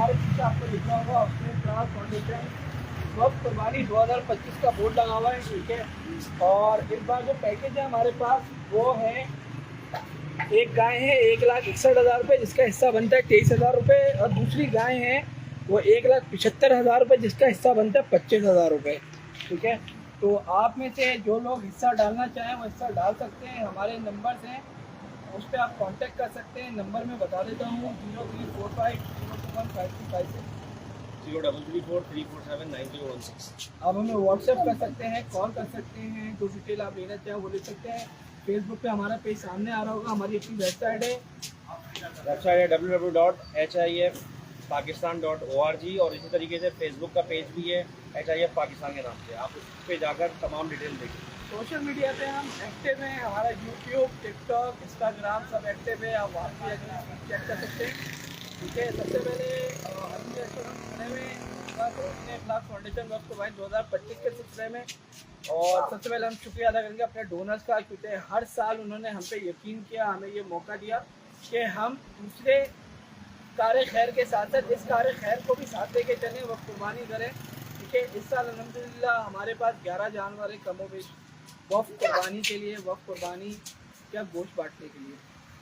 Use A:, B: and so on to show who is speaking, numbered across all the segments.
A: हमारे पीछे आपको लिखा होगा हस्नैन क्लास फाउंडेशन वक्त कुर्बानी 2025 का बोर्ड लगा हुआ है, ठीक है। और इस बार जो पैकेज है हमारे पास वो है, एक गाय है 1,61,000 रुपये जिसका हिस्सा बनता है 23,000 रुपये, और दूसरी गाय है वो 1,75,000 रुपये जिसका हिस्सा बनता है 25,000 रुपये, ठीक है। तो आप में से जो लोग हिस्सा डालना चाहें वो हिस्सा डाल सकते हैं। हमारे नंबर्स हैं, उस पर आप कांटेक्ट कर सकते हैं। नंबर मैं बता देता हूँ 0345
B: 03343479016।
A: आप हमें व्हाट्सएप कर सकते हैं, कॉल कर सकते हैं, जो डिटेल आप लेना चाहें वो ले सकते हैं। फेसबुक पे हमारा पेज सामने आ रहा होगा, हमारी अपनी वेबसाइट है
B: www.hifpakistan.org, और इसी तरीके से फेसबुक का पेज भी है HIF पाकिस्तान के नाम से। आप उस पर जाकर तमाम डिटेल देखिए।
A: सोशल मीडिया पे हम एक्टिव हैं, हमारा यूट्यूब, टिकटॉक, इंस्टाग्राम सब एक्टिव है, आप वहाँ पे चेक कर सकते हैं, ठीक है। सबसे पहले अभी रेस्टोरेंट खुलने में क्लास फाउंडेशन वक्त कुर्बानी 2025 के सिलसिले में, और सबसे पहले हम शुक्रिया अदा करेंगे अपने डोनर्स का, क्योंकि हर साल उन्होंने हम पे यकीन किया, हमें ये मौका दिया कि हम दूसरे कार्य खैर के साथ साथ इस कार्य खैर को भी साथ लेके चलें, वक्त कुर्बानी करें, ठीक है। इस साल अल्हम्दुलिल्लाह हमारे पास 11 जानवर हैं कमोबेश वक्त कुर्बानी के लिए, वक्त कुर्बानी या गोश्त बांटने के लिए,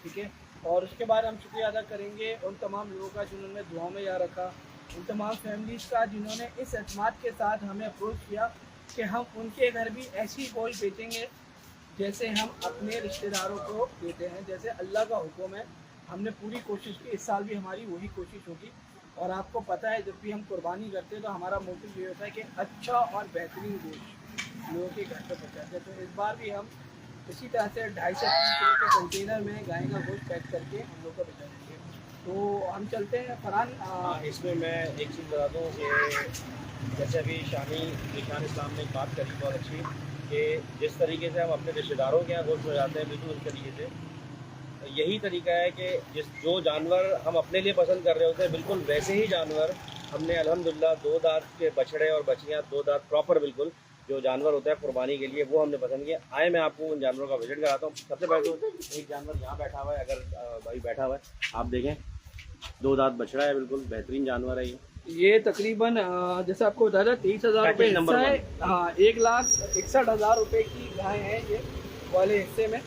A: ठीक है। और उसके बाद हम शुक्रिया अदा करेंगे उन तमाम लोगों का जिन्होंने दुआओं में याद रखा, उन तमाम फैमिलीज़ का जिन्होंने इस एतमाद के साथ हमें अप्रोच किया कि हम उनके घर भी ऐसी गोश्त बेचेंगे जैसे हम अपने रिश्तेदारों को देते हैं, जैसे अल्लाह का हुक्म है। हमने पूरी कोशिश की, इस साल भी हमारी वही कोशिश होगी। और आपको पता है जब भी हम कुर्बानी करते हैं तो हमारा मोटिव ये होता है कि अच्छा और बेहतरीन गोश्त लोगों के घर पर पहुँचाते हैं। तो इस बार भी हम इसी तरह से 250 से 3 किलो के कंटेनर में गाय का गोश्त पैक करके हम लोग को भिजवाएंगे। तो हम चलते हैं फरहान।
B: इसमें मैं एक चीज़ बता दूँ कि जैसे अभी निशान इस्लाम ने एक बात करी बहुत अच्छी, कि जिस तरीके से हम अपने रिश्तेदारों के यहाँ गोश्त हो जाते हैं, बिल्कुल उस तरीके से यही तरीका है कि जो जानवर हम अपने लिए पसंद कर रहे होते हैं, बिल्कुल वैसे ही जानवर हमने अल्हम्दुलिल्लाह 2 दांत के बछड़े और बछियाँ, 2 दांत प्रॉपर बिल्कुल जो जानवर होता है कुर्बानी के लिए, वो हमने पसंद किया। आए मैं आपको उन जानवरों का विजिट कराता हूँ। सबसे पहले तो एक जानवर यहाँ बैठा हुआ है, अगर भाई बैठा हुआ है आप देखें, 2 दांत बछड़ा है, बिल्कुल बेहतरीन जानवर है
A: ये तकरीबन जैसे आपको बताया था 23,000 रुपये
B: नंबर
A: है। हाँ, 1,61,000 रुपये की गाय है ये वाले हिस्से में।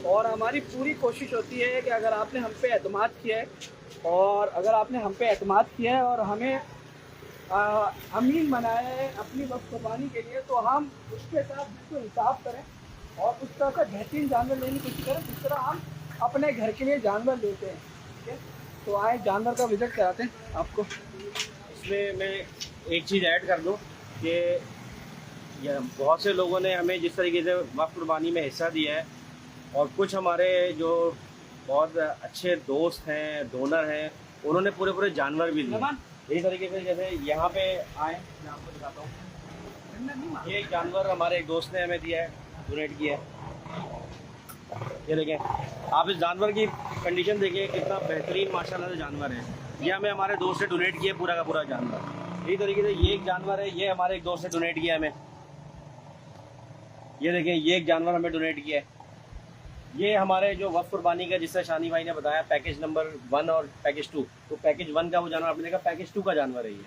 A: और हमारी पूरी कोशिश होती है कि अगर आपने हम पे एतमाद किया है, और अगर आपने हम पे एतमाद किया है और हमें अमीन बनाया है अपनी वक्त कुर्बानी के लिए, तो हम उसके साथ बिल्कुल इंसाफ करें और उस तरह का बेहतरीन जानवर लेने की कोशिश करें जिस तरह हम अपने घर के लिए जानवर लेते हैं, ठीक है। तो आए जानवर का विजिट कराते हैं आपको।
B: इसमें मैं एक चीज़ ऐड कर दूँ कि बहुत से लोगों ने हमें जिस तरीके से वक्त कुर्बानी में हिस्सा दिया है, और कुछ हमारे जो बहुत अच्छे दोस्त हैं, डोनर हैं, उन्होंने पूरे जानवर भी दिए इसी तरीके से। जैसे यहाँ पे आए, मैं आपको दिखाता हूँ, ये एक जानवर हमारे एक दोस्त ने हमें दिया है, डोनेट किया है। ये देखें आप, इस जानवर की कंडीशन देखिए, कितना बेहतरीन माशाल्लाह से जानवर है। ये हमें हमारे दोस्त से डोनेट किया पूरा का पूरा जानवर। इसी तरीके से ये एक जानवर है, ये हमारे एक दोस्त से डोनेट किया हमें। ये देखें, ये एक जानवर हमें डोनेट किया है। ये हमारे जो वक्त कुर्बानी का, जिससे शानी भाई ने बताया, पैकेज नंबर 1 और पैकेज 2, तो पैकेज 1 का वो जानवर आपने देखा, पैकेज 2 का जानवर है ये।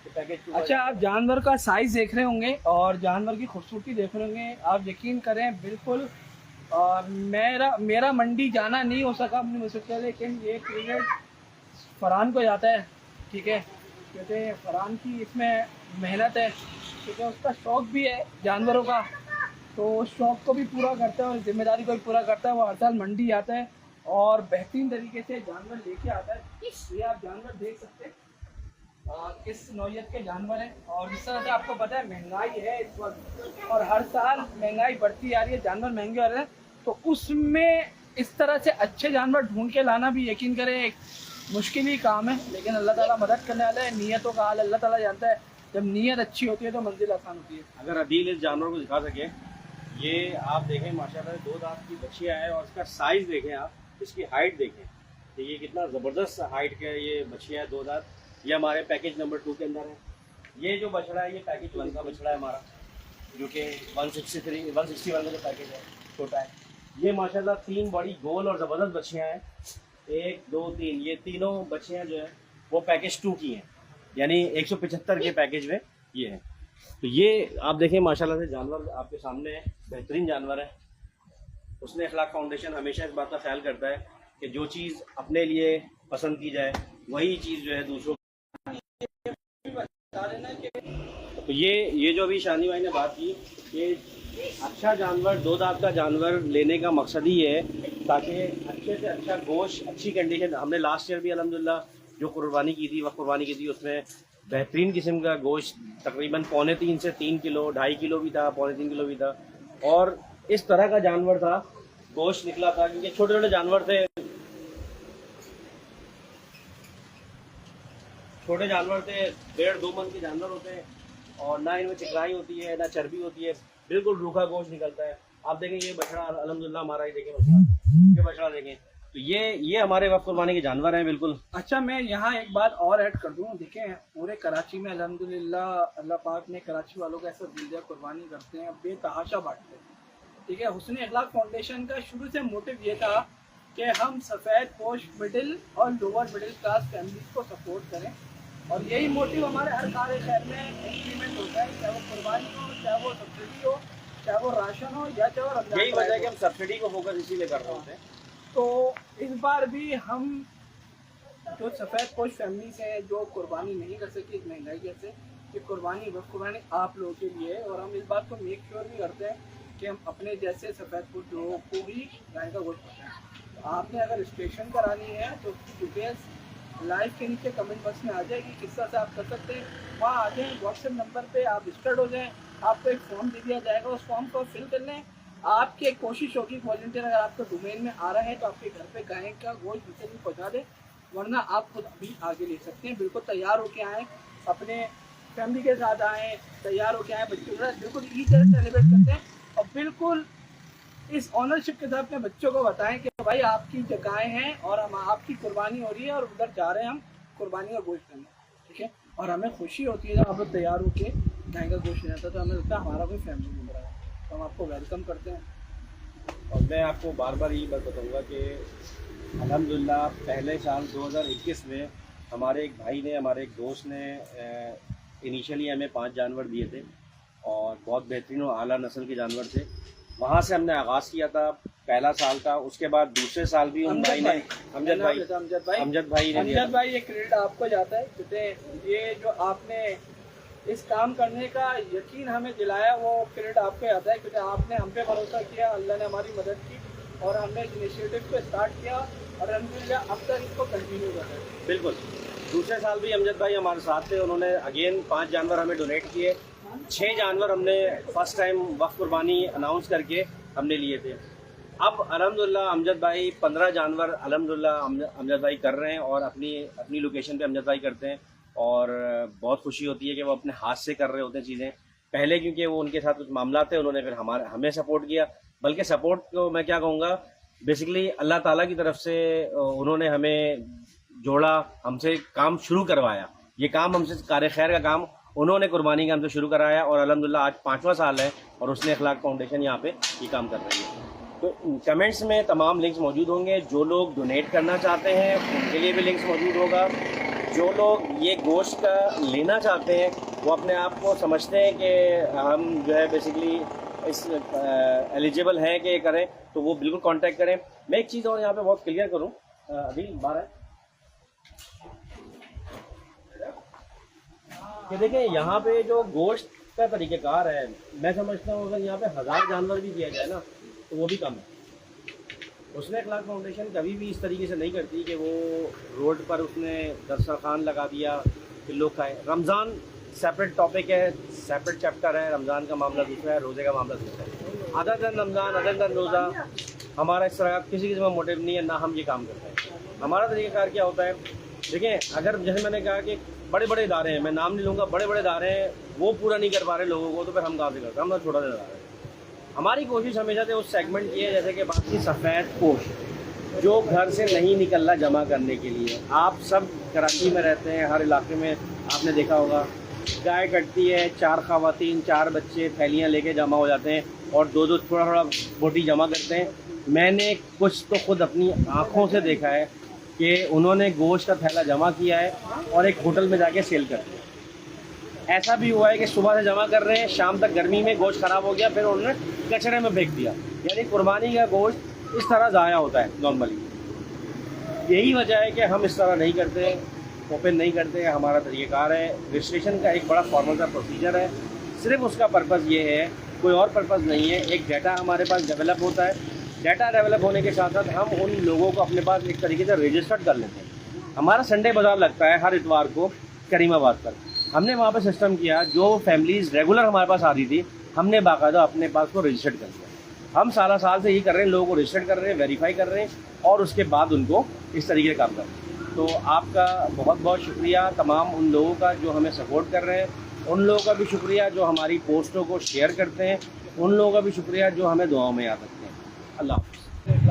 B: तो पैकेज 2
A: अच्छा, आप जानवर का साइज़ देख रहे होंगे और जानवर की खूबसूरती देख रहे होंगे, आप यकीन करें बिल्कुल। मेरा मंडी जाना नहीं हो सका अपनी मुश्किल, लेकिन ये क्रेडिट फरहान को जाता है, ठीक है, क्योंकि फरहान की इसमें मेहनत है, ठीक है। उसका शौक़ भी है जानवरों का, तो उस शौक़ को भी पूरा करता है और जिम्मेदारी को भी पूरा करता है। वो हर साल मंडी आता है और बेहतरीन तरीके से जानवर लेके आता है। ये आप जानवर देख सकते हैं किस नौइयत के जानवर हैं। और जिस तरह से आपको पता है महंगाई है इस वक्त, और हर साल महंगाई बढ़ती आ रही है, जानवर महंगे हो रहे हैं, तो उसमें इस तरह से अच्छे जानवर ढूंढ के लाना भी यकीन करें एक मुश्किल ही काम है, लेकिन अल्लाह ताला मदद करने वाला है। नीयतों का हाल अल्लाह ताला जानता है, जब नीयत अच्छी होती है तो मंजिल आसान होती है।
B: अगर अदील इस जानवर को दिखा सके, ये आप देखें माशाल्लाह 2 दांत की बछिया है, और इसका साइज़ देखें आप, इसकी हाइट देखें, तो ये कितना ज़बरदस्त हाइट का ये बछिया है, 2 दांत। ये हमारे पैकेज नंबर 2 के अंदर है। ये जो बछड़ा है, ये पैकेज 1 का बछड़ा है हमारा, जो कि 161 का जो पैकेज है, छोटा है। ये माशाल्लाह 3 बड़ी गोल और ज़बरदस्त बछियाँ हैं, 1 2 3, ये तीनों बछियाँ जो है वो पैकेज 2 की हैं, यानी 175 के पैकेज में ये है। तो ये आप देखें माशाल्लाह से जानवर आपके सामने है, बेहतरीन जानवर है। उसने अखलाक फाउंडेशन हमेशा इस बात का ख्याल करता है कि जो चीज़ अपने लिए पसंद की जाए वही चीज़ जो है दूसरों। तो ये जो अभी शानी भाई ने बात की, ये अच्छा जानवर, 2 दांत का जानवर लेने का मकसद ही है ताकि अच्छे से अच्छा गोश्त, अच्छी कंडीशन। हमने लास्ट ईयर भी अल्हम्दुलिल्लाह जो कुर्बानी की थी, वक्त कुर्बानी की थी, उसमें बेहतरीन किस्म का गोश्त तकरीबन 2.25 से 3 किलो, 2.5 किलो भी था, 3.25 किलो भी था। और इस तरह का जानवर था, गोश्त निकला था, क्योंकि छोटे छोटे जानवर थे, छोटे जानवर थे, 1.5-2 मन के जानवर होते हैं, और ना इनमें चिकनाई होती है ना चर्बी होती है, बिल्कुल रूखा गोश्त निकलता है। आप देखें ये बछड़ा अल्हम्दुलिल्लाह हमारा ही देखें बछड़ा, ये बछड़ा देखें। तो ये हमारे वक्त कुर्बानी के जानवर हैं बिल्कुल।
A: अच्छा, मैं यहाँ एक बात और ऐड कर दूँ। देखें, पूरे कराची में अल्हम्दुलिल्लाह अल्लाह पाक ने कराची वालों को ऐसा दिल दिया, कुर्बानी करते हैं, बेतहाशा बांटते हैं। ठीक है, हुस्न अखलाक फाउंडेशन का शुरू से मोटिव ये था कि हम सफ़ेद पोश मिडिल और लोअर मिडिल क्लास फैमिलीज को सपोर्ट करें, और यही मोटिव हमारे हर कार्य शहर में इम्प्लीमेंट होता है, चाहे वो कुर्बानी हो, चाहे वो सब्सिडी हो, चाहे वो राशन हो, या चाहे वो रमजान।
B: यही वजह है कि हम सब्सिडी को फोकस इसीलिए कर रहे हैं।
A: तो इस बार भी हम जो सफ़ेद पोश फैमिलीज हैं जो कुर्बानी नहीं कर सकी इस महंगाई जैसे, कि कुर्बानी कुर्बानी आप लोगों के लिए, और हम इस बात को मेक श्योर भी करते हैं कि हम अपने जैसे सफ़ेद पोश लोगों को ही गाय का गोश्त पहुँचाएं। तो आपने अगर रजिस्ट्रेशन करानी है तो उसकी डिटेल्स लाइव के नीचे कमेंट बॉक्स में आ जाएगी, किस तरह से आप कर सकते हैं। वहाँ आ जाएँ, व्हाट्सएप नंबर पे आप रजिस्टर्ड हो जाएँ, आपको एक फॉर्म दे दिया जाएगा, उस फॉर्म को फिल कर लें। आपकी एक कोशिश होगी, वॉलंटियर अगर आपके डोमेन में आ रहा है तो आपके घर पे गाय का गोश्त भी पहुँचा दे, वरना आप खुद भी आगे ले सकते हैं। बिल्कुल तैयार होके आएँ, अपने फैमिली के साथ आएँ, तैयार होके आएँ, बच्चों के साथ बिल्कुल ईद सेलिब्रेट करते हैं, और बिल्कुल इस ऑनरशिप के साथ अपने बच्चों को बताएं कि भाई आपकी जगहें हैं और हम आपकी कुर्बानी हो रही है और उधर जा रहे हैं हम कुर्बानी का गोश्त करने। ठीक है, और हमें खुशी होती है जब आप लोग तैयार होकर गाय का गोश्त लेना था, तो हमें लगता है हमारा कोई फैमिली मेम्बर है, तो हम आपको वेलकम करते हैं।
B: और मैं आपको बार बार यही बात बताऊँगा कि अल्हम्दुलिल्लाह पहले साल 2021 में हमारे एक भाई ने, हमारे एक दोस्त ने इनिशियली हमें 5 जानवर दिए थे, और बहुत बेहतरीन और आला नस्ल के जानवर थे। वहाँ से हमने आगाज़ किया था, पहला साल था। उसके बाद दूसरे साल भी उन भाई ने, अमजद भाई
A: ये क्रेडिट आपको जाता है, क्योंकि ये जो आपने इस काम करने का यकीन हमें दिलाया, वो क्रेडिट आपको आता है, क्योंकि आपने हम पे भरोसा किया, अल्लाह ने हमारी मदद की, और हमने इस इनिशिएटिव को स्टार्ट किया, और अल्हम्दुलिल्लाह अब तक इसको कंटिन्यू कर रहे हैं।
B: बिल्कुल, दूसरे साल भी अमजद भाई हमारे साथ थे, उन्होंने अगेन 5 जानवर हमें डोनेट किए। 6 जानवर हमने फर्स्ट टाइम वक्त कुर्बानी अनाउंस करके हमने लिए थे। अब अल्हम्दुलिल्लाह अमजद भाई 15 जानवर अल्हम्दुलिल्लाह अमजद भाई कर रहे हैं, और अपनी लोकेशन पे अमजद भाई करते हैं, और बहुत खुशी होती है कि वो अपने हाथ से कर रहे होते हैं चीज़ें। पहले क्योंकि वो उनके साथ कुछ मामला थे, उन्होंने फिर हमें सपोर्ट किया, बल्कि सपोर्ट को मैं क्या कहूँगा, बेसिकली अल्लाह ताला की तरफ से उन्होंने हमें जोड़ा, हमसे काम शुरू करवाया। ये काम हमसे कार्य खैर का काम उन्होंने कुर्बानी का हमसे शुरू कराया, और अल्हम्दुलिल्लाह आज 5वां साल है और उसने अखलाक फाउंडेशन यहाँ पे ये काम कर रही है। तो कमेंट्स में तमाम लिंक्स मौजूद होंगे, जो लोग डोनेट करना चाहते हैं उनके लिए भी लिंक्स मौजूद होगा। जो लोग ये गोश्त का लेना चाहते हैं, वो अपने आप को समझते हैं कि हम जो है बेसिकली इस एलिजिबल हैं कि करें, तो वो बिल्कुल कांटेक्ट करें। मैं एक चीज़ और यहाँ पे बहुत क्लियर करूँ, अभी बाहर है कि देखें यहाँ पे जो गोश्त का तरीक़ेकार है, मैं समझता हूँ अगर यहाँ पे 1000 जानवर भी दिया जाए ना तो वो भी कम है। उसने अखलाक फाउंडेशन कभी भी इस तरीके से नहीं करती कि वो रोड पर उसने दस्तरखान लगा दिया कि लोग खाएँ। रमज़ान सेपरेट टॉपिक है, सेपरेट चैप्टर है, रमज़ान का मामला दूसरा है, रोज़े का मामला दूसरा है। अदर दिन रमज़ान, अदर दिन रोज़ा, हमारा इस तरह किसी किस्म का मोटिव नहीं है, ना हम ये काम करते हैं। हमारा तरीक़ाकार क्या होता है, देखें अगर जैसे मैंने कहा कि बड़े बड़े इदारे हैं, मैं नाम नहीं लूँगा, बड़े बड़े इदारे हैं, वो पूरा नहीं कर पा रहे लोगों को, तो फिर हम कहाँ से करते हैं, हम छोटा सा इदारा है। हमारी कोशिश हमेशा से उस सेगमेंट की है, जैसे कि बाकी सफ़ेद पोश जो घर से नहीं निकलना जमा करने के लिए। आप सब कराची में रहते हैं, हर इलाके में आपने देखा होगा, गाय कटती है, 4 ख़वातीन 4 बच्चे थैलियाँ लेके जमा हो जाते हैं, और दो थोड़ा थोड़ा बोटी जमा करते हैं। मैंने कुछ तो खुद अपनी आँखों से देखा है कि उन्होंने गोश्त का थैला जमा किया है और एक होटल में जाके सेल कर दिया। ऐसा भी हुआ है कि सुबह से जमा कर रहे हैं, शाम तक गर्मी में गोश्त ख़राब हो गया, फिर उन्होंने कचरे में फेंक दिया। यानी कुर्बानी का गोश्त इस तरह ज़ाया होता है नॉर्मली। यही वजह है कि हम इस तरह नहीं करते, ओपन नहीं करते। हमारा तरीक़ाकार है, रजिस्ट्रेशन का एक बड़ा फॉर्मल सा प्रोसीजर है। सिर्फ उसका पर्पज़ ये है, कोई और पर्पज़ नहीं है। एक डाटा हमारे पास डेवलप होता है, डाटा डेवलप होने के साथ साथ हम उन लोगों को अपने पास एक तरीके से रजिस्टर्ड कर लेते हैं। हमारा संडे बाज़ार लगता है हर इतवार को करीमाबाद पर। हमने वहाँ पर सिस्टम किया, जो फैमिलीज़ रेगुलर हमारे पास आती थी हमने बाकायदा अपने पास को रजिस्टर्ड कर दिया। हम साल से यही कर रहे हैं, लोगों को रजिस्टर्ड कर रहे हैं, वेरीफाई कर रहे हैं और उसके बाद उनको इस तरीके से काम कर रहे हैं। तो आपका बहुत बहुत शुक्रिया तमाम उन लोगों का जो हमें सपोर्ट कर रहे हैं, उन लोगों का भी शुक्रिया जो हमारी पोस्टों को शेयर करते हैं, उन लोगों का भी शुक्रिया जो हमें दुआओं में याद रखते हैं। अल्लाह हाफ़िज़।